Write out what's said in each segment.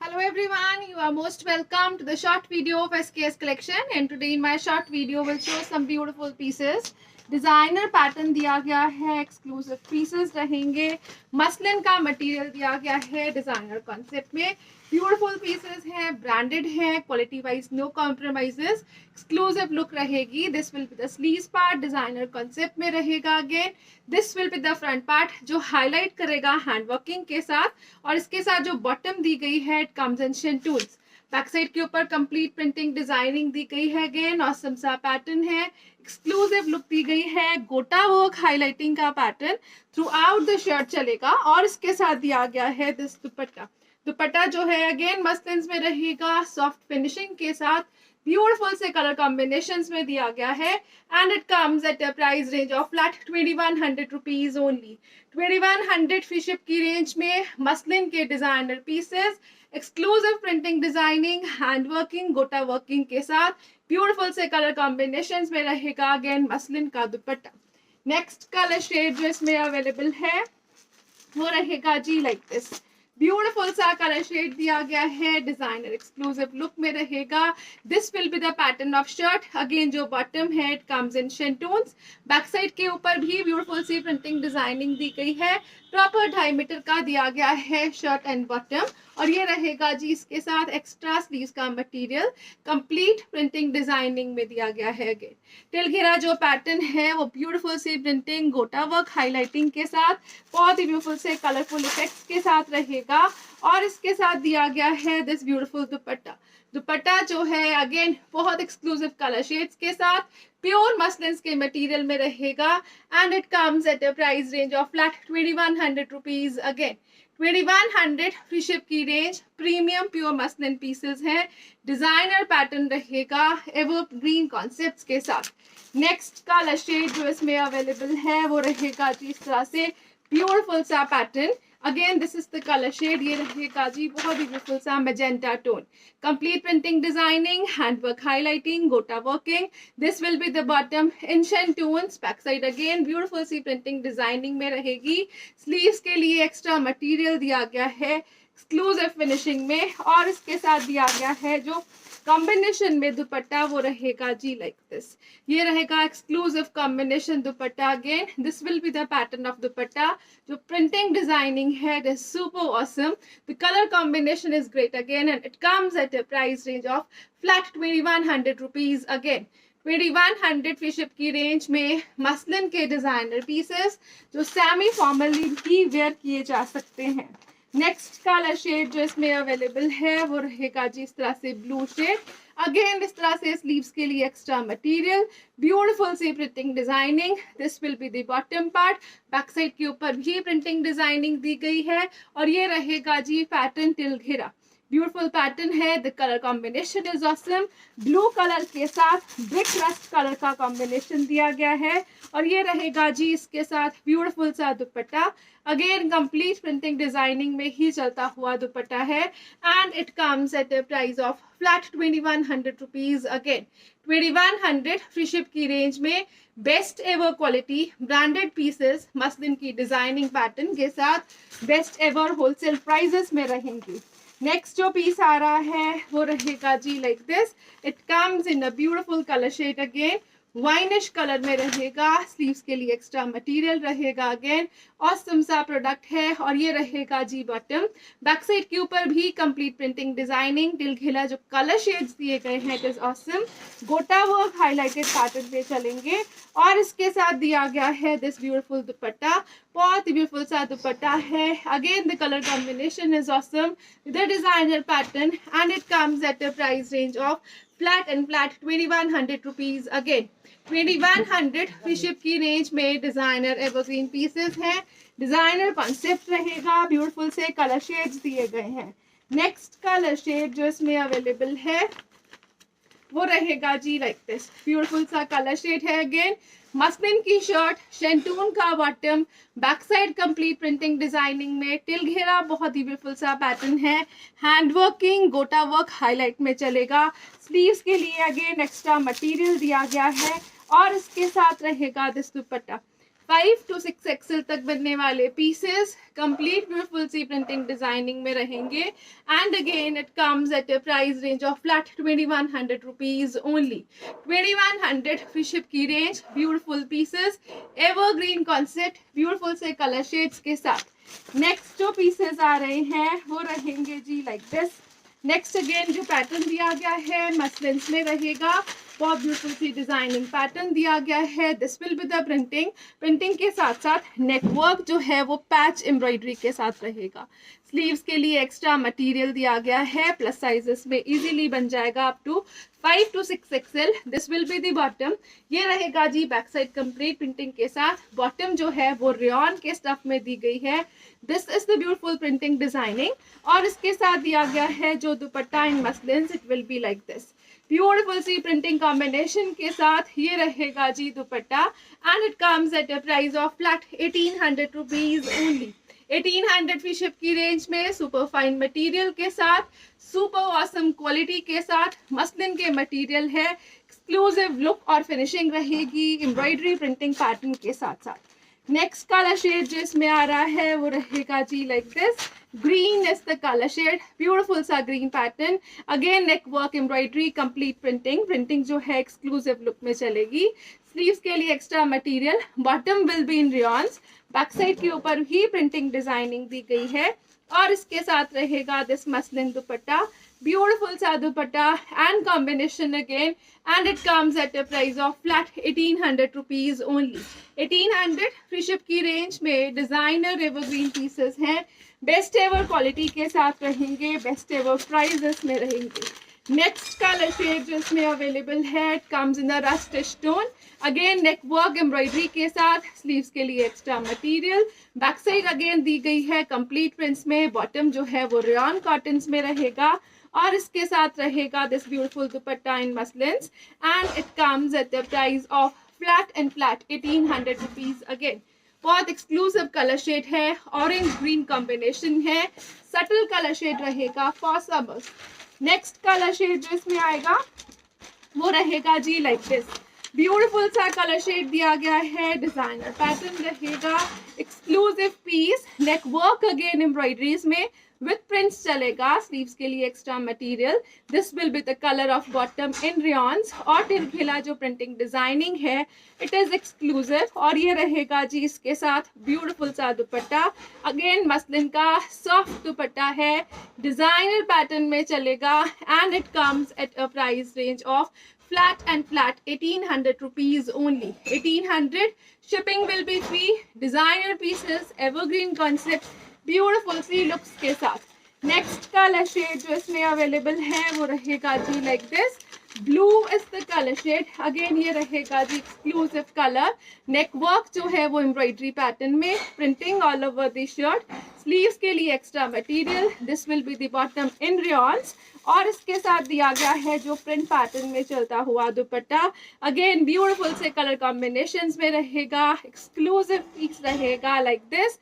Hello everyone, you are most welcome to the short video of SKS collection, and today in my short video will show some beautiful pieces. Designer pattern दिया गया है, exclusive pieces रहेंगे, muslin का material दिया गया है designer concept में। Beautiful pieces हैं, ब्रांडेड हैं, quality wise no compromises, exclusive look रहेगी। This will be the sleeves part, designer concept में रहेगा। Again this will be the front part जो हाईलाइट करेगा हैंड वर्किंग के साथ, और इसके साथ जो बॉटम दी गई है it comes in shantoons. Back side के ऊपर कंप्लीट प्रिंटिंग डिजाइनिंग दी गई है। अगेन ऑसम सा पैटर्न है, एक्सक्लूसिव लुक दी गई है, गोटा वर्क हाईलाइटिंग का pattern throughout the shirt चलेगा। और इसके साथ दिया गया है दिस दुपट्टा। दुपट्टा जो है अगेन मसलिन्स में रहेगा, सॉफ्ट फिनिशिंग के साथ, ब्यूटीफुल से कलर कॉम्बिनेशंस में दिया गया है। And it comes at a price range of flat 2100 rupees only. 2100 free ship की रेंज में मसलिन के designer pieces, exclusive printing designing, hand working, गोटा वर्किंग के साथ, ब्यूटीफुल से कलर कॉम्बिनेशंस में रहेगा। अगेन मसलिन का दुपट्टा। नेक्स्ट कलर शेड जो इसमें अवेलेबल है वो रहेगा जी लाइक दिस। ब्यूटीफुल सा कलर शेड दिया गया है, डिजाइनर एक्सक्लूसिव लुक में रहेगा। This will be the pattern of shirt. Again जो बॉटम है it comes in shantoons. Back side के ऊपर भी ब्यूटीफुल सी प्रिंटिंग डिजाइनिंग दी गई है। प्रॉपर 2.5 मीटर का दिया गया है शर्ट एंड बॉटम, और ये रहेगा जी इसके साथ एक्स्ट्रा स्लीव्स का मटेरियल, कंप्लीट प्रिंटिंग डिजाइनिंग में दिया गया है। अगेन टिल घेरा जो पैटर्न है वो ब्यूटीफुल सी प्रिंटिंग, गोटा वर्क हाईलाइटिंग के साथ, बहुत ही ब्यूटीफुल से कलरफुल इफेक्ट्स के साथ रहेगा। और इसके साथ दिया गया है दिस ब्यूटीफुल दुपट्टा। दुपट्टा जो है अगेन बहुत एक्सक्लूसिव कलर शेड्स के साथ, प्योर मसलिन्स के मटेरियल में रहेगा। And it comes at a price range of flat 2100 rupees. Again 2100 free ship की range, premium pure muslin pieces हैं, डिजाइनर पैटर्न रहेगा एवरग्रीन कॉन्सेप्ट्स के साथ। नेक्स्ट कलर शेड जो इसमें अवेलेबल है वो रहेगा जी इस तरह से ब्यूटीफुल सा pattern. Again this is the colour shade, ये रहेगा जी बहुत ही ब्यूटीफुल सा magenta tone, complete printing designing, hand work highlighting, gota working. This will be the bottom in shantoons. Back side again beautiful सी प्रिंटिंग डिजाइनिंग में रहेगी। स्लीव्स के लिए एक्स्ट्रा मटेरियल दिया गया है एक्सक्लूसिव फिनिशिंग में, और इसके साथ दिया गया है जो कॉम्बिनेशन में दुपट्टा वो रहेगा जी लाइक दिस। ये रहेगा exclusive combination dupatta. Again this will be the pattern of दुपट्टा। जो प्रिंटिंग डिजाइनिंग है it is super awesome, the colour combination is great again, and it comes at a price range of flat 2100 rupees. Again 2100 free ship की range में muslin के designer pieces जो semi formally भी where किए जा सकते हैं। नेक्स्ट कलर शेड जो इसमें अवेलेबल है वो रहेगा जी इस तरह से ब्लू शेड। अगेन इस तरह से स्लीव्स के लिए एक्स्ट्रा मटेरियल, ब्यूटीफुल सी printing designing. This will be the bottom part. Back side के ऊपर भी प्रिंटिंग डिजाइनिंग दी गई है, और ये रहेगा जी पैटर्न टिल घेरा। ब्यूटीफुल पैटर्न है, the colour combination is awesome. Blue colour के साथ ब्रिक रस्ट कलर का कॉम्बिनेशन दिया गया है, और ये रहेगा जी इसके साथ ब्यूटीफुल सा dupatta. Again complete printing designing में ही चलता हुआ दुपट्टा है, and it comes at a price of flat 2100 rupees. Again 2100 free ship की रेंज में best ever quality branded pieces muslin की डिजाइनिंग पैटर्न के साथ बेस्ट एवर होलसेल प्राइजेस में रहेंगी। नेक्स्ट जो पीस आ रहा है वो रहेगा जी like this. It comes in a beautiful colour shade, again winish colour में रहेगा। स्लीव्स के लिए एक्स्ट्रा मटेरियल रहेगा। अगेन ऑसम सा प्रोडक्ट है, और ये रहेगा जी बॉटम। बैक साइड के ऊपर भी कंप्लीट प्रिंटिंग डिजाइनिंग, टिल घेला जो कलर शेड्स दिए गए हैं इट इज ऑसम। गोटा वर्क हाईलाइटेड पैटर्न पे चलेंगे, और इसके साथ दिया गया है दिस ब्यूटीफुल दुपट्टा। बहुत ही ब्यूटीफुल सा दुपट्टा है। Again the colour combination is awesome, the designer pattern, and it comes at a price range of flat and flat 2100 rupees. Again 2100 free ship की रेंज में डिजाइनर एवरग्रीन पीसेस हैं, designer concept रहेगा, beautiful से colour shades दिए गए हैं। Next colour shade जो इसमें अवेलेबल है वो रहेगा जी लाइक दिस। ब्यूटीफुल सा कलर शेड है। अगेन मसलिन की शर्ट, शेंटून का bottom, back side complete printing designing में, टिल घेरा बहुत ही ब्यूटीफुल सा पैटर्न है, हैंड वर्किंग, गोटा वर्क हाईलाइट में चलेगा। स्लीव्स के लिए अगेन एक्स्ट्रा मटेरियल दिया गया है, और इसके साथ रहेगा दिस दुपट्टा। 5 to 6 एक्सेल तक बनने वाले पीसेस कंप्लीट ब्यूटीफुल सी प्रिंटिंग डिजाइनिंग में रहेंगे and again it comes at a price range of flat 2100 rupees only. 2100 free ship की range. Beautiful pieces, evergreen concept, beautiful से कलर शेड्स के साथ. नेक्स्ट जो पीसेस आ रहे हैं वो रहेंगे जी लाइक दिस. नेक्स्ट अगेन जो पैटर्न दिया गया है मसलिन्स में रहेगा. बहुत ब्यूटीफुल सी डिजाइनिंग पैटर्न दिया गया है. This will be the printing के साथ साथ नेक वर्क जो है वो पैच एम्ब्रॉयडरी के साथ रहेगा. स्लीव्स के लिए एक्स्ट्रा मटेरियल दिया गया है. प्लस साइजेस में इजीली बन जाएगा up to 5 to 6 XL. This will be the bottom. ये रहेगा जी बैक साइड कंप्लीट प्रिंटिंग के साथ. बॉटम जो है वो रेयॉन के स्टफ में दी गई है. This is the beautiful printing designing. और इसके साथ दिया गया है जो dupatta in muslins. It will be like this. Beautiful सी प्रिंटिंग कॉम्बिनेशन के साथ ये रहेगा जी dupatta and it comes at a price of flat 1800 rupees only. 1800 free ship की रेंज में सुपर फाइन मटेरियल के साथ, सुपर ऑसम क्वालिटी के साथ. मसलिन के मटेरियल है. एक्सक्लूसिव लुक और फिनिशिंग रहेगी एम्ब्रॉयडरी प्रिंटिंग पैटर्न के साथ साथ. नेक्स्ट कलर शेड जो इसमें आ रहा है वो रहेगा जी like this. Green is the colour shade. Beautiful सा green pattern. Again neck work embroidery complete printing जो है एक्सक्लूसिव लुक में चलेगी. स्लीव्स के लिए extra material. Bottom will be in rayons. Back side के ऊपर ही प्रिंटिंग डिजाइनिंग दी गई है और इसके साथ रहेगा दिस मसलिन दुपट्टा. ब्यूटीफुल सा दुपट्टा and combination again and it comes at a price of flat 1800 rupees only. 1800 free ship की रेंज में डिजाइनर एवरग्रीन पीसेस हैं. बेस्ट एवर क्वालिटी के साथ रहेंगे. बेस्ट एवर प्राइजेस में रहेंगे. नेक्स्ट कलर शेड जो इसमें अवेलेबल है it comes in the rust stone. Again neck work embroidery के साथ. स्लीव्स के लिए extra material. Back side again the गई है कंप्लीट प्रिंट्स में. बॉटम जो है वो रेयॉन कॉटन्स में रहेगा और इसके साथ रहेगा this beautiful dupatta in muslins and it comes at the price of flat 1800 rupees. Again बहुत एक्सक्लूसिव कलर शेड है. ऑरेंज ग्रीन कॉम्बिनेशन है. सटल कलर शेड रहेगा for summers. Next colour shade जो इसमें आएगा वो रहेगा जी लाइक दिस. ब्यूटीफुल सा कलर शेड दिया गया है. डिजाइनर पैटर्न रहेगा. Exclusive piece. Neck work again embroideries में विथ प्रिंट्स चलेगा. स्लीव्स के लिए extra material. This will be the colour of bottom in rayons. और तिरखिला जो प्रिंटिंग डिजाइनिंग है इट इज एक्सक्लूसिव और ये रहेगा जी इसके साथ ब्यूटीफुल सा दुपट्टा. अगेन मसलिन का सॉफ्ट दुपट्टा है. डिजाइनर पैटर्न में चलेगा and it comes at a price range of flat 1800 rupees only. 1800. Shipping will be free. Designer pieces, evergreen concept, beautiful C looks के साथ. नेक्स्ट कलर शेड जो इसमें available है वो रहेगा जी like this. Blue is the colour shade. Again ये रहेगा जी एक्सक्लूसिव कलर. नेक वर्क जो है वो एम्ब्रॉयडरी पैटर्न में. Printing all over the shirt. Sleeves के लिए extra material. This will be the bottom in rayons और इसके साथ दिया गया है जो प्रिंट पैटर्न में चलता हुआ दुपट्टा. अगेन ब्यूटीफुल से कलर कॉम्बिनेशंस में रहेगा. एक्सक्लूसिव पीस रहेगा like this.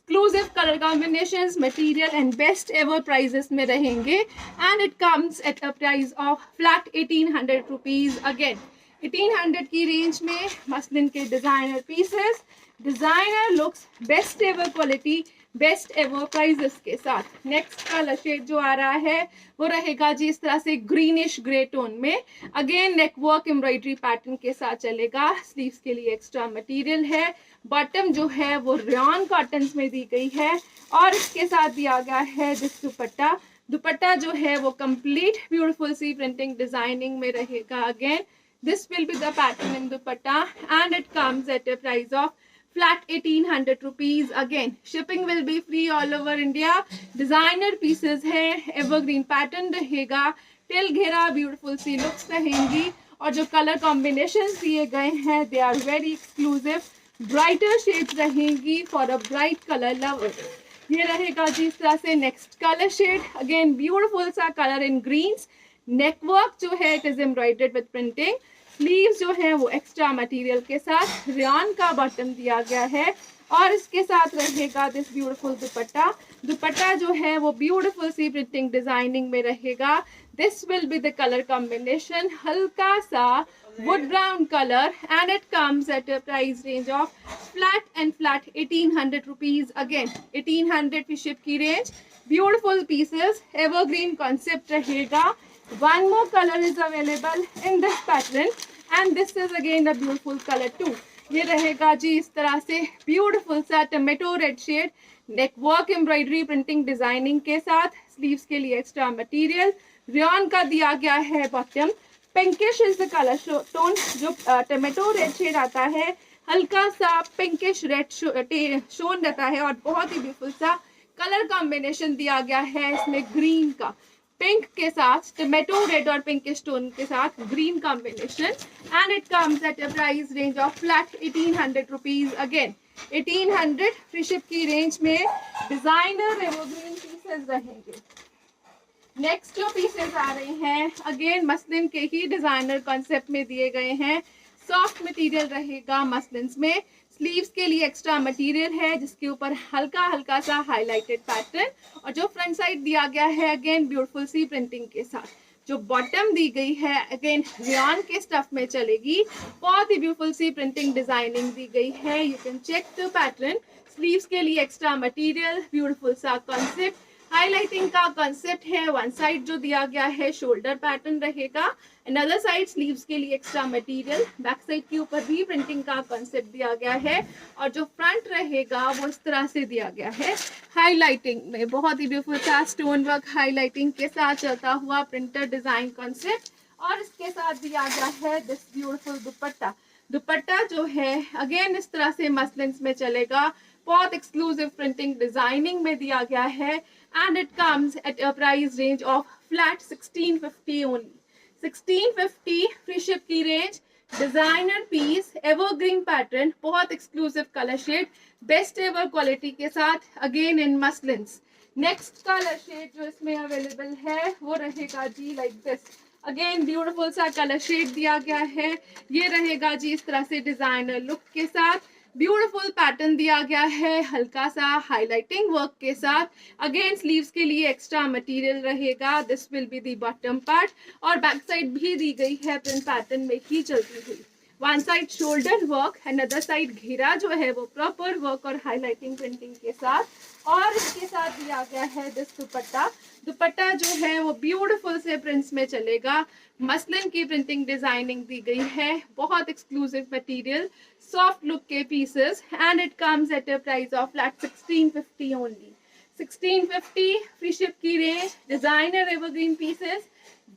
Exclusive colour combinations, material and best ever prices में रहेंगे and it comes at a price of flat 1800 rupees. Again 1800 की रेंज में मसलिन के designer pieces, designer looks, best ever quality, best ever prices के साथ. Next colour shade जो आ रहा है वो रहेगा जी इस तरह से ग्रीनिश ग्रे टोन में. Again neck work embroidery pattern के साथ चलेगा. स्लीव्स के लिए एक्स्ट्रा मटेरियल है. बॉटम जो है वो रेयॉन कॉटन्स में दी गई है और इसके साथ दिया गया है दिस दुपट्टा. दुपट्टा जो है वो कंप्लीट ब्यूटीफुल सी प्रिंटिंग डिजाइनिंग में रहेगा. Again this will be the pattern in dupatta and it comes at a price of flat 1800 rupees. Again shipping will be free all over India. designer pieces है. evergreen pattern रहेगा. Till घेरा beautiful सी looks रहेंगी और जो colour combinations दिए गए हैं they are very exclusive. Brighter shades रहेंगी for a bright colour lover. ये रहेगा जी इस तरह से next colour shade. Again beautiful सा colour in greens. Neck work जो है it is embroidered with printing. Sleeves जो है वो एक्स्ट्रा मटेरियल के साथ. रेयॉन का बॉटम दिया गया है और इसके साथ रहेगा दिस ब्यूटीफुल दुपट्टा। दुपट्टा जो है वो ब्यूटीफुल सी प्रिंटिंग डिजाइनिंग में रहेगा। This will be the colour combination, हल्का सा wood brown color, and it comes at a price range of flat 1800 rupees. Again 1800 की शिप की range. Beautiful pieces, evergreen concept रहेगा। one more color is available in this pattern and this is again a beautiful color too. ये रहेगा जी इस तरह से beautiful सा tomato red shade, neck work embroidery printing designing के साथ, स्लीव्स के लिए एक्स्ट्रा मटेरियल, रेयन का दिया गया है bottom. Pinkish is the colour tone, जो टमेटो रेड शेड आता है हल्का सा पिंकिश रेड शोन रहता है, और बहुत ही ब्यूटीफुल सा कलर कॉम्बिनेशन दिया गया है इसमें ग्रीन का, पिंक के साथ टमेटो रेड और पिंकिश टोन के साथ green combination, and it comes at a price range of flat 1800 rupees. Again 1800 free ship की रेंज में डिजाइनर एवरग्रीन पीसेस रहेंगे। नेक्स्ट जो पीसेस आ रहे हैं अगेन मसलिन के ही डिजाइनर कॉन्सेप्ट में दिए गए हैं। सॉफ्ट मटेरियल रहेगा मसलिन्स में, स्लीव्स के लिए एक्स्ट्रा मटेरियल है जिसके ऊपर हल्का हल्का सा हाईलाइटेड पैटर्न, और जो फ्रंट साइड दिया गया है अगेन ब्यूटीफुल सी प्रिंटिंग के साथ। जो बॉटम दी गई है अगेन रेयन के स्टफ में चलेगी, बहुत ही ब्यूटीफुल सी प्रिंटिंग डिजाइनिंग दी गई है। You can check the pattern. Sleeves के लिए एक्स्ट्रा मटेरियल, ब्यूटीफुल सा कॉन्सेप्ट, हाईलाइटिंग का कॉन्सेप्ट है। वन साइड जो दिया गया है शोल्डर पैटर्न रहेगा, अनदर साइड स्लीव्स के लिए एक्स्ट्रा मटेरियल, बैक साइड के ऊपर भी प्रिंटिंग का कॉन्सेप्ट दिया गया है, और जो फ्रंट रहेगा वो इस तरह से दिया गया है हाईलाइटिंग में, बहुत ही ब्यूटीफुल सा स्टोन वर्क हाईलाइटिंग के साथ चलता हुआ प्रिंटर डिजाइन कॉन्सेप्ट, और इसके साथ दिया गया है दिस ब्यूटीफुल दुपट्टा। दुपट्टा जो है अगेन इस तरह से मसलिन्स में चलेगा, बहुत एक्सक्लूसिव प्रिंटिंग डिजाइनिंग में दिया गया है, and it comes at a price range of flat 1650 only. 1650 free ship की range. Designer piece, evergreen pattern, बहुत exclusive colour shade, best ever quality के साथ, again in muslins. Next colour shade जो इसमें अवेलेबल है वो रहेगा जी लाइक दिस। अगेन ब्यूटीफुल सा कलर शेड दिया गया है, ये रहेगा जी इस तरह से डिजाइनर लुक के साथ। ब्यूटीफुल पैटर्न दिया गया है हल्का सा हाईलाइटिंग वर्क के साथ। अगेन स्लीव्स के लिए एक्स्ट्रा मटेरियल रहेगा, this will be the bottom part, और बैक साइड भी दी गई है प्रिंट पैटर्न में ही चलती हुई। One side shoulder work, another side घेरा जो है वो प्रॉपर वर्क और हाईलाइटिंग प्रिंटिंग के साथ, और इसके साथ दिया गया है दिस दुपट्टा। दुपट्टा जो है वो ब्यूटीफुल से प्रिंट्स में चलेगा, मसलिन की प्रिंटिंग डिजाइनिंग दी गई है, बहुत एक्सक्लूसिव मटेरियल, सॉफ्ट लुक के pieces, and it comes at a price of flat 1650 only. 1650 free ship की range, designer evergreen pieces,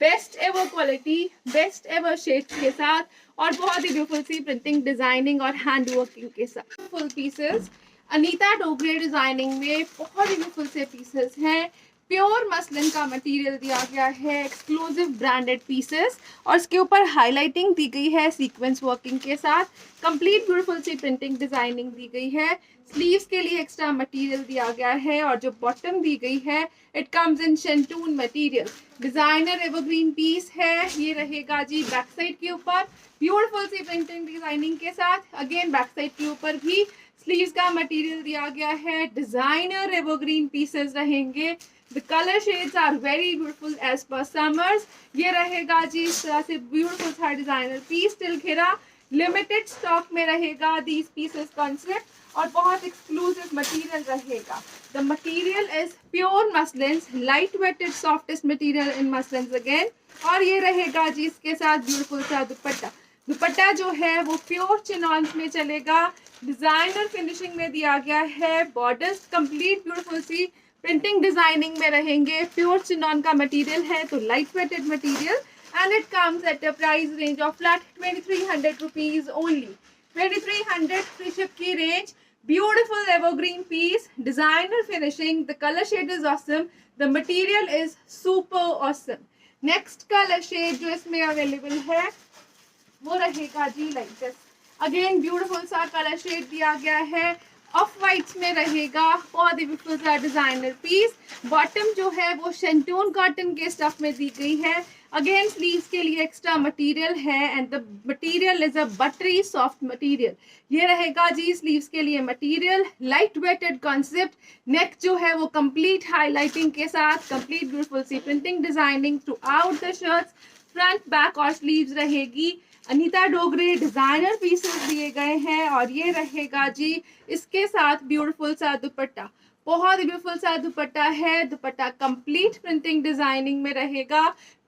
best ever quality, best ever shade के साथ, और बहुत ही ब्यूटीफुल सी प्रिंटिंग डिजाइनिंग और हैंड वर्किंग के साथ। Full pieces Anita Dogre designing में बहुत ही ब्यूटीफुल से पीसेस हैं। प्योर मसलिन का मटेरियल दिया गया है, एक्सक्लूसिव ब्रांडेड पीसेस, और इसके ऊपर हाईलाइटिंग दी गई है सीक्वेंस वर्किंग के साथ। कंप्लीट ब्यूटीफुल सी प्रिंटिंग डिजाइनिंग दी गई है। स्लीव्स के लिए एक्स्ट्रा मटेरियल दिया गया है, और जो बॉटम दी गई है it comes in shantoon material. Designer evergreen piece है, ये रहेगा जी बैक साइड के ऊपर ब्यूटीफुल सी प्रिंटिंग डिजाइनिंग के साथ। अगेन बैक साइड के ऊपर भी स्लीव्स का मटेरियल दिया गया है, डिजाइनर एवरग्रीन पीसेस रहेंगे। The color shades are very beautiful as per summers. ये रहेगा जी इस तरह से ब्यूटीफुल सा डिजाइनर पीस, टिल घेरा, लिमिटेड स्टॉक में रहेगा these pieces concept, और बहुत एक्सक्लूसिव मटेरियल रहेगा। The material is pure muslins, light weighted softest material in muslins again, और ये रहेगा जी इसके साथ ब्यूटीफुल सा दुपट्टा। दुपट्टा जो है वो प्योर चिनॉन्स में चलेगा, डिजाइनर फिनिशिंग में दिया गया है, बॉर्डर्स कंप्लीट ब्यूटीफुल सी प्रिंटिंग डिजाइनिंग में रहेंगे। प्योर चिनॉन का मटेरियल है तो light weighted material, and it comes at a price range of flat 2300 rupees only. 2300 free ship की range. Beautiful evergreen piece, designer finishing, the colour shade is awesome, the material is super awesome. Next colour shade जो इसमें available है वो रहेगा जी like this. Again beautiful सा colour shade दिया गया है, ऑफ वाइट्स में रहेगा, बहुत ब्यूटीफुल सा डिजाइनर पीस। बॉटम जो है वो शेंटून कॉटन के स्टफ में दी गई है। अगेन स्लीव्स के लिए एक्स्ट्रा मटेरियल है and the material is a buttery soft material. ये रहेगा जी स्लीव्स के लिए material, light weighted concept. Neck जो है वो कंप्लीट हाईलाइटिंग के साथ, कंप्लीट ब्यूटीफुल सी printing designing throughout the shirts, front back और स्लीव्स रहेगी। अनीता डोगरे डिजाइनर पीसेस दिए गए हैं और ये रहेगा जी इसके साथ ब्यूटीफुल सा दुपट्टा। बहुत ब्यूटीफुल सा दुपट्टा है। दुपट्टा कंप्लीट प्रिंटिंग डिजाइनिंग में रहेगा,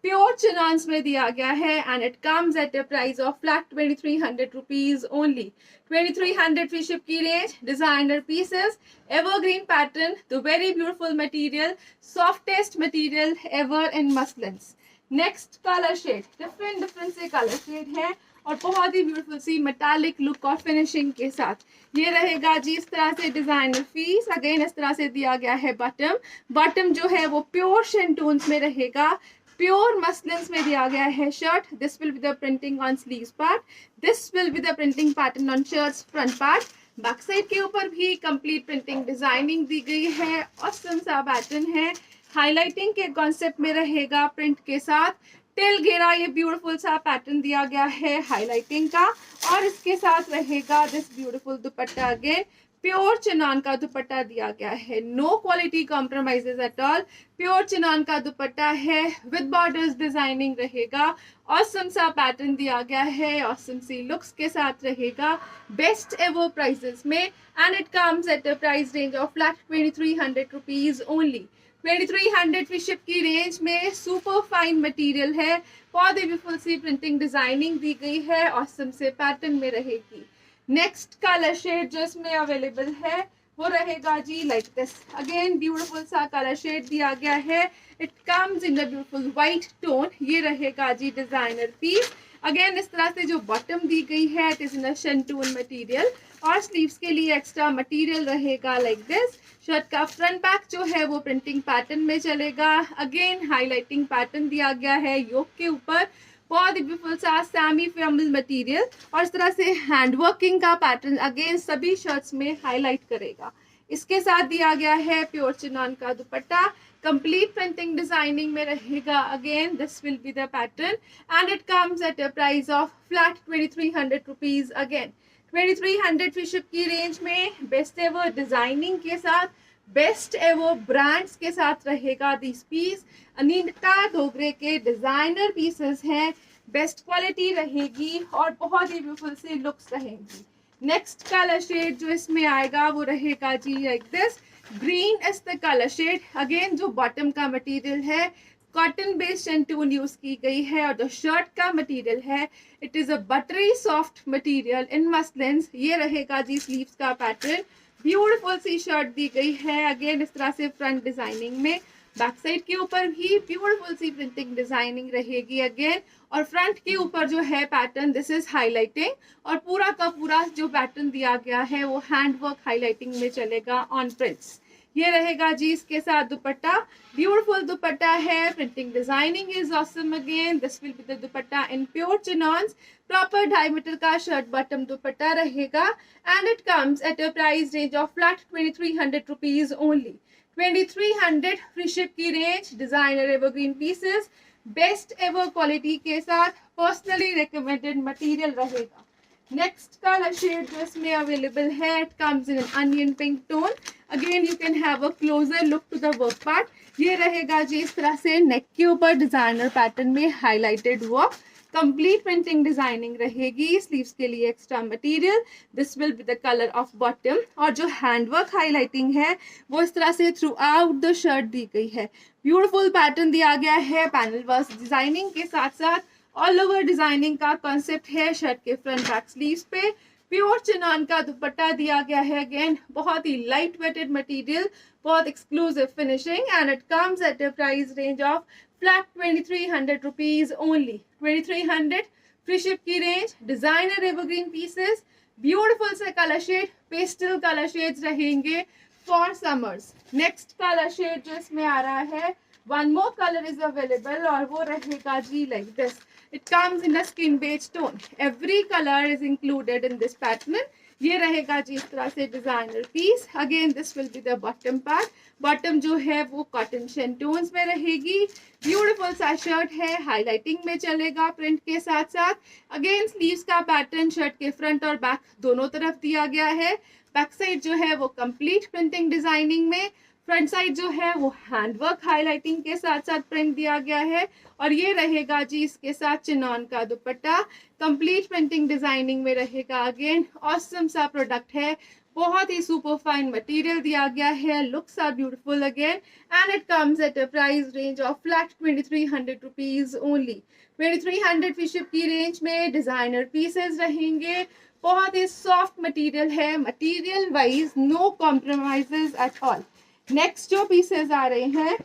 प्योर चिनॉन्स में दिया गया है and it comes at a price of flat 2300 rupees only. 2300 free ship की range. Designer pieces, evergreen pattern, the very beautiful material, softest material ever in muslins. Next colour shade different से colour shade है और बहुत ही beautiful सी metallic look और finishing के साथ। ये रहेगा जी इस तरह से डिजाइनर पीस। अगेन इस तरह से दिया गया है बॉटम। बॉटम जो है वो प्योर शेंटून्स में रहेगा, प्योर मसलिन्स में दिया गया है shirt. This will be the printing on sleeves part, this will be the printing pattern on shirts front part. Back side के ऊपर भी कंप्लीट प्रिंटिंग डिजाइनिंग दी गई है। ऑसम सा पैटर्न है, हाईलाइटिंग के कॉन्सेप्ट में रहेगा प्रिंट के साथ। टिल घेरा ये ब्यूटीफुल सा पैटर्न दिया गया है हाईलाइटिंग का और इसके साथ रहेगा this beautiful dupatta. Again pure chinon का दुपट्टा दिया गया है, no quality compromises at all. Pure chinon का दुपट्टा है विद बॉर्डर्स डिजाइनिंग रहेगा। ऑसम सा पैटर्न दिया गया है, ऑसम सी लुक्स के साथ रहेगा, बेस्ट एवर प्राइसेस में and it comes at a price range of flat 2300 rupees only. 2300 free ship की रेंज में सुपर फाइन मटेरियल है, बहुत ब्यूटीफुल सी प्रिंटिंग डिजाइनिंग दी गई है, ऑसम से पैटर्न में रहेगी। नेक्स्ट कलर शेड जो इसमें अवेलेबल है वो रहेगा जी लाइक दिस। अगेन ब्यूटीफुल सा कलर शेड दिया गया है, it comes in the beautiful white tone. ये रहेगा जी डिजाइनर पीस। अगेन इस तरह से जो बॉटम दी गई है it is in shantoon material और स्लीव्स के लिए एक्स्ट्रा मटेरियल रहेगा लाइक दिस। शर्ट का फ्रंट बैक जो है वो प्रिंटिंग पैटर्न में चलेगा। अगेन हाईलाइटिंग पैटर्न दिया गया है योक के ऊपर, बहुत ब्यूटीफुल सा सेमी फॉर्मल मटेरियल और इस तरह से हैंडवर्किंग का पैटर्न अगेन सभी शर्ट्स में हाईलाइट करेगा। इसके साथ दिया गया है प्योर चिनान का दुपट्टा, कंप्लीट प्रिंटिंग डिजाइनिंग में रहेगा। Again this will be the pattern and it comes at a price of flat 2300 rupees. Again 2300 free ship की रेंज में बेस्ट एवर डिजाइनिंग के साथ, बेस्ट एवर ब्रांड्स के साथ रहेगा दिस पीस। अनीता डोगरे के डिजाइनर पीसेस हैं, बेस्ट क्वालिटी रहेगी और बहुत ही ब्यूटीफुल सी लुक्स रहेंगी। नेक्स्ट कलर शेड जो इसमें आएगा वो रहेगा जी like this. Green is the colour shade. Again जो बॉटम का मटेरियल है कॉटन बेस्ड शेंटून यूज की गई है और जो शर्ट का मटेरियल है it is a buttery soft material in muslins. ये रहेगा जी स्लीव्स का पैटर्न, ब्यूटीफुल सी शर्ट दी गई है। अगेन इस तरह से फ्रंट डिजाइनिंग में, बैक साइड के ऊपर भी ब्यूटीफुल सी प्रिंटिंग डिजाइनिंग रहेगी अगेन और फ्रंट के ऊपर जो है पैटर्न दिस इज हाईलाइटिंग और पूरा का पूरा जो पैटर्न दिया गया है वो हैंडवर्क हाईलाइटिंग में चलेगा ऑन प्रिंट्स। ये रहेगा जी इसके साथ दुपट्टा, ब्यूटीफुल दुपट्टा है, printing designing is awesome. Again this will be the dupatta in pure chinons, proper 2.5 metre का शर्ट बॉटम दुपट्टा रहेगा and it comes at a price range of flat 2300 rupees only. 2300 free ship की range, designer evergreen pieces, best ever quality के साथ, personally recommended material रहेगा। Next colour shade जो इसमें available है it comes in an onion pink tone. Again you can have a closer look to the work part. ये रहेगा जी इस तरह से नेक के ऊपर डिजाइनर पैटर्न में highlighted work, complete printing designing रहेगी। स्लीव्स के लिए extra material, this will be the colour of bottom और जो हैंडवर्क हाईलाइटिंग है वो इस तरह से थ्रू आउट द शर्ट दी गई है। ब्यूटीफुल पैटर्न दिया गया है पैनल वर्क डिजाइनिंग के साथ साथ ऑल ओवर डिजाइनिंग का कॉन्सेप्ट है शर्ट के फ्रंट बैक स्लीव्स पे। प्योर चिनान का दुपट्टा दिया गया है। अगेन बहुत ही लाइट वेटेड मटेरियल, बहुत exclusive finishing and it comes at a price range of flat 2300 rupees only. 2300 free ship की range, designer evergreen pieces, beautiful से colour shade, pastel colour shades रहेंगे for summers. Next colour shade जो इसमें आ रहा है one more colour is available और वो रहेगा जी like this. It comes in a skin beige tone. Every color is included in this pattern. ये रहेगा जी इस तरह से designer piece. Again this will be the bottom part. Bottom जो है वो कॉटन शेंटून्स में रहेगी। ब्यूटीफुल सा शर्ट है, हाईलाइटिंग में चलेगा प्रिंट के साथ साथ। अगेन स्लीव्स का पैटर्न शर्ट के फ्रंट और बैक दोनों तरफ दिया गया है। बैक साइड जो है वो कंप्लीट प्रिंटिंग डिजाइनिंग में, फ्रंट साइड जो है वो हैंडवर्क हाईलाइटिंग के साथ साथ प्रिंट दिया गया है। और ये रहेगा जी इसके साथ चिनॉन का दुपट्टा, कंप्लीट प्रिंटिंग डिजाइनिंग में रहेगा। अगेन ऑसम सा प्रोडक्ट है, बहुत ही सुपर फाइन मटेरियल दिया गया है, looks are beautiful again and it comes at a price range of flat 2300 rupees only. 2300 फिशिप की रेंज में डिजाइनर पीसेस रहेंगे। बहुत ही सॉफ्ट मटेरियल है, material wise no compromises at all. Next जो पीसेस आ रहे हैं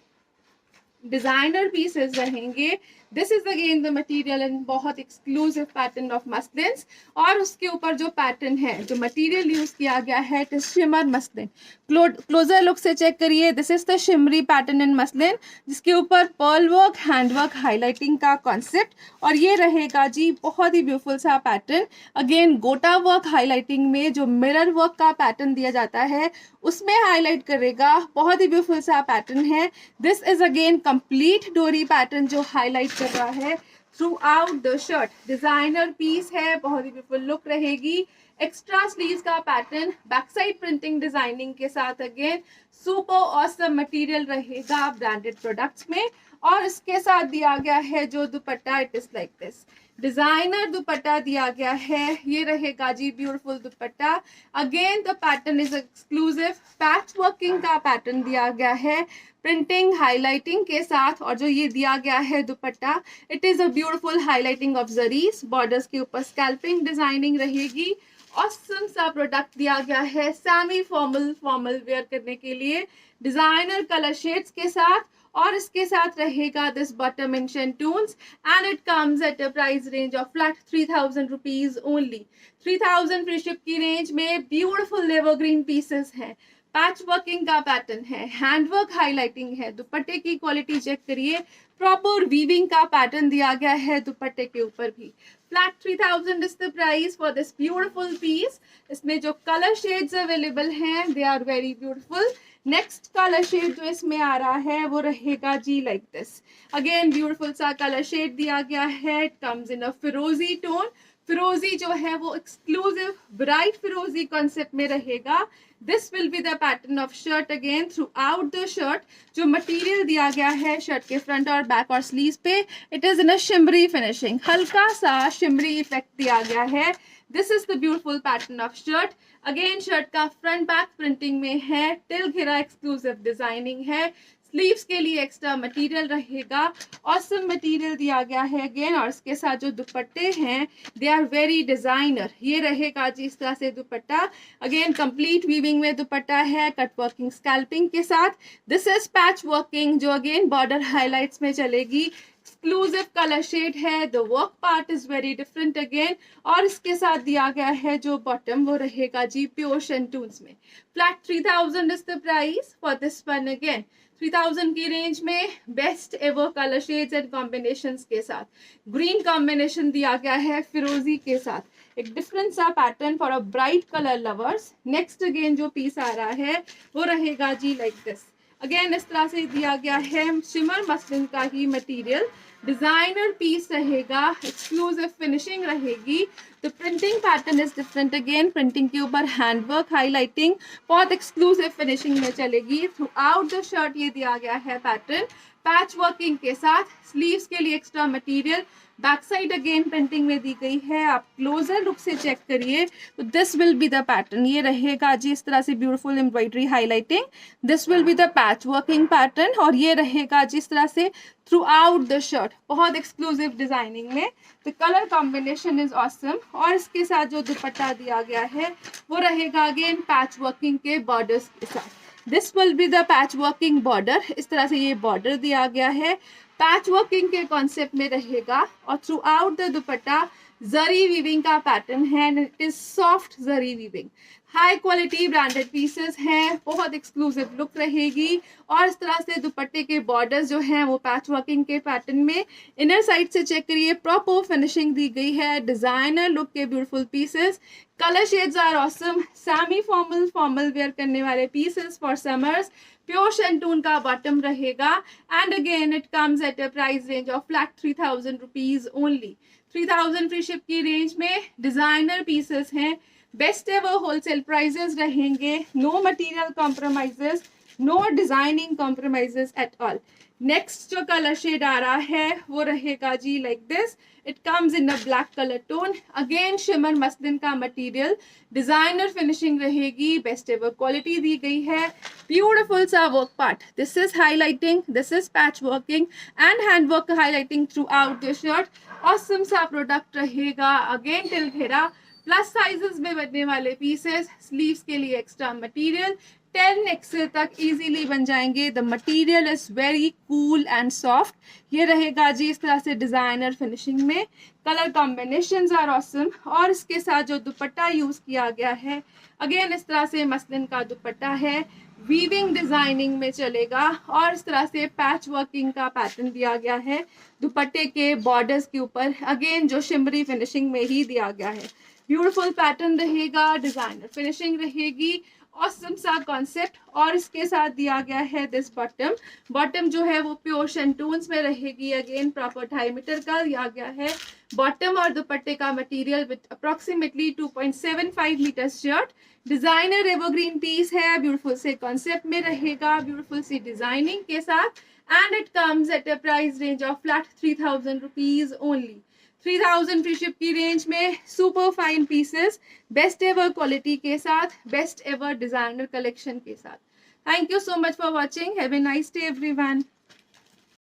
डिजाइनर पीसेस रहेंगे। This is again the material in बहुत एक्सक्लूसिव पैटर्न ऑफ मसलिन्स। और उसके ऊपर जो पैटर्न है, जो मटेरियल यूज किया गया है, it is shimmer muslin. Closure look से चेक करिए, this is the shimmery pattern in muslin, जिसके ऊपर पर्ल वर्क, हैंडवर्क, हाईलाइटिंग का कॉन्सेप्ट। और ये रहेगा जी बहुत ही ब्यूटीफुल सा पैटर्न। अगेन गोटा वर्क हाईलाइटिंग में जो मिरर वर्क का पैटर्न दिया जाता है उसमें हाईलाइट करेगा। बहुत ही ब्यूटीफुल सा पैटर्न है। This is again complete dori pattern जो हाईलाइट कर रहा है throughout the shirt. Designer piece है, बहुत ही ब्यूटीफुल लुक रहेगी। एक्स्ट्रा स्लीव्स का pattern, back side printing designing के साथ अगेन सुपर ऑसम मटेरियल रहेगा ब्रांडेड प्रोडक्ट्स में। और इसके साथ दिया गया है जो dupatta, it is like this, designer dupatta दिया गया है। ये रहेगा जी beautiful dupatta. Again the pattern is exclusive, patch working का पैटर्न दिया गया है प्रिंटिंग हाईलाइटिंग के साथ। और जो ये दिया गया है dupatta, it is a beautiful highlighting of zaris, borders के ऊपर स्कैल्पिंग डिजाइनिंग रहेगी। ऑसम सा प्रोडक्ट दिया गया है सेमी फॉर्मल वेयर करने के लिए, डिजाइनर कलर शेड्स के साथ। और इसके साथ रहेगा this bottom in shantoons and it comes at a price range of flat 3000 rupees only. 3000 free ship की रेंज में ब्यूटीफुल एवरग्रीन पीसेस हैं, पैच वर्किंग का पैटर्न है, हैंडवर्क हाईलाइटिंग है। दुपट्टे की क्वालिटी चेक करिए, प्रॉपर वीविंग का पैटर्न दिया गया है दुपट्टे के ऊपर भी। Flat 3000 is the price for this beautiful piece. इसमें जो कलर शेड्स अवेलेबल हैं they are very beautiful. Next colour shade जो इसमें आ रहा है वो रहेगा जी लाइक दिस। अगेन ब्यूटीफुल सा कलर शेड दिया गया है, इट कम्स इन अ फिरोजी टोन। फिरोजी जो है वो एक्सक्लूसिव ब्राइट फिरोजी कॉन्सेप्ट में रहेगा। This will be the pattern of shirt again through out the shirt. जो मटेरियल दिया गया है शर्ट के फ्रंट और बैक और स्लीव्स पे, it is in a shimmery finishing, हल्का सा शिमरी इफेक्ट दिया गया है। This is the beautiful pattern of shirt. Again shirt का फ्रंट बैक प्रिंटिंग में है, टिल घेरा एक्सक्लूसिव डिजाइनिंग है। स्लीव्स के लिए एक्स्ट्रा मटेरियल रहेगा, ऑसम मटेरियल दिया गया है अगेन। और इसके साथ जो दुपट्टे हैं दे आर वेरी डिजाइनर। ये रहेगा जी इस तरह से दुपट्टा। अगेन कंप्लीट वीविंग में दुपट्टा है, कट वर्किंग स्कैल्पिंग के साथ। दिस इज पैच वर्किंग जो अगेन बॉर्डर हाईलाइट्स में चलेगी। एक्सक्लूसिव कलर शेड है, the work part is very different again. और इसके साथ दिया गया है जो बॉटम वो रहेगा जी प्योर शेंटून्स में। Flat 3000 is the price for this one again. 3000 की रेंज में best ever colour shades and combinations के साथ। ग्रीन कॉम्बिनेशन दिया गया है फिरोजी के साथ, एक डिफरेंट सा pattern for a bright colour lovers. Next again जो पीस आ रहा है वो रहेगा जी लाइक दिस। अगेन इस तरह से दिया गया है शिमर मसलिन का ही मटेरियल, डिजाइनर पीस रहेगा, एक्सक्लूसिव फिनिशिंग रहेगी। तो printing pattern is different again, printing के ऊपर हैंडवर्क हाईलाइटिंग बहुत एक्सक्लूसिव फिनिशिंग में चलेगी। थ्रू आउट द शर्ट ये दिया गया है पैटर्न पैच वर्किंग के साथ। स्लीव्स के लिए extra material, back side again printing में दी गई है। आप क्लोजर लुक से चेक करिए तो this will be the pattern. ये रहेगा जी इस तरह से beautiful embroidery highlighting. This will be the patch working pattern. और ये रहेगा जिस तरह से थ्रू आउट द शर्ट, बहुत एक्सक्लूसिव डिजाइनिंग में। The colour combination is awesome. और इसके साथ जो दुपट्टा दिया गया है वो रहेगा अगेन पैच वर्किंग के बॉर्डर्स के साथ। This will be the patch working border. इस तरह से ये बॉर्डर दिया गया है, पैच वर्किंग के कॉन्सेप्ट में रहेगा। और through out the dupatta zari weaving का पैटर्न है and it is soft zari weaving. High quality branded pieces हैं, बहुत एक्सक्लूसिव लुक रहेगी। और इस तरह से दुपट्टे के बॉर्डर्स जो हैं वो पैच वर्किंग के पैटर्न में। इनर साइड से चेक करिए, प्रॉपर फिनिशिंग दी गई है, डिजाइनर लुक के beautiful pieces. Colour shades are awesome, semi formal formal wear करने वाले पीसेस फॉर समर्स। प्योर शेंटून का बॉटम रहेगा and again it comes at a price range of flat 3000 rupees only. 3000 free ship की range में designer pieces हैं। Best ever wholesale prices रहेंगे, no material compromises, no designing compromises at all. Next जो colour shade आ रहा है वो रहेगा जी like this, it comes in a black colour tone. Again shimmer muslin का मटेरियल, डिजाइनर फिनिशिंग रहेगी, बेस्ट एवर क्वालिटी दी गई है। ब्यूटिफुल सा work part, this is highlighting, this is patch working and hand work highlighting throughout the shirt. Awesome सा product रहेगा, again till घेरा, plus sizes में बनने वाले पीसेस, स्लीव्स के लिए एक्स्ट्रा मटेरियल, 10 एक्सेल तक इजीली बन जाएंगे। The material is very cool and soft. ये रहेगा जी इस तरह से डिजाइनर फिनिशिंग में। Colour combinations are awesome. और इसके साथ जो दुपट्टा यूज किया गया है, अगेन इस तरह से मसलिन का दुपट्टा है, वीविंग डिजाइनिंग में चलेगा और इस तरह से पैच वर्किंग का पैटर्न दिया गया है दुपट्टे के बॉर्डर्स के ऊपर, अगेन जो शिमरी फिनिशिंग में ही दिया गया है। ब्यूटीफुल पैटर्न रहेगा, डिजाइनर फिनिशिंग रहेगी, ऑसम सा कॉन्सेप्ट। और इसके साथ दिया गया है दिस बॉटम। बॉटम जो है वो प्योर शेंटून्स में रहेगी, अगेन प्रॉपर 2.5 मीटर का दिया गया है बॉटम और दुपट्टे का material with approximately 2.75 metre shirt. Designer evergreen piece है, ब्यूटीफुल से कॉन्सेप्ट में रहेगा, ब्यूटीफुल सी डिजाइनिंग के साथ and it comes at a price range of flat 3000 rupees only. 3000 free ship की रेंज में super fine pieces, best ever quality के साथ, बेस्ट एवर डिजाइनर कलेक्शन के साथ। Thank you so much for watching, have a nice day everyone.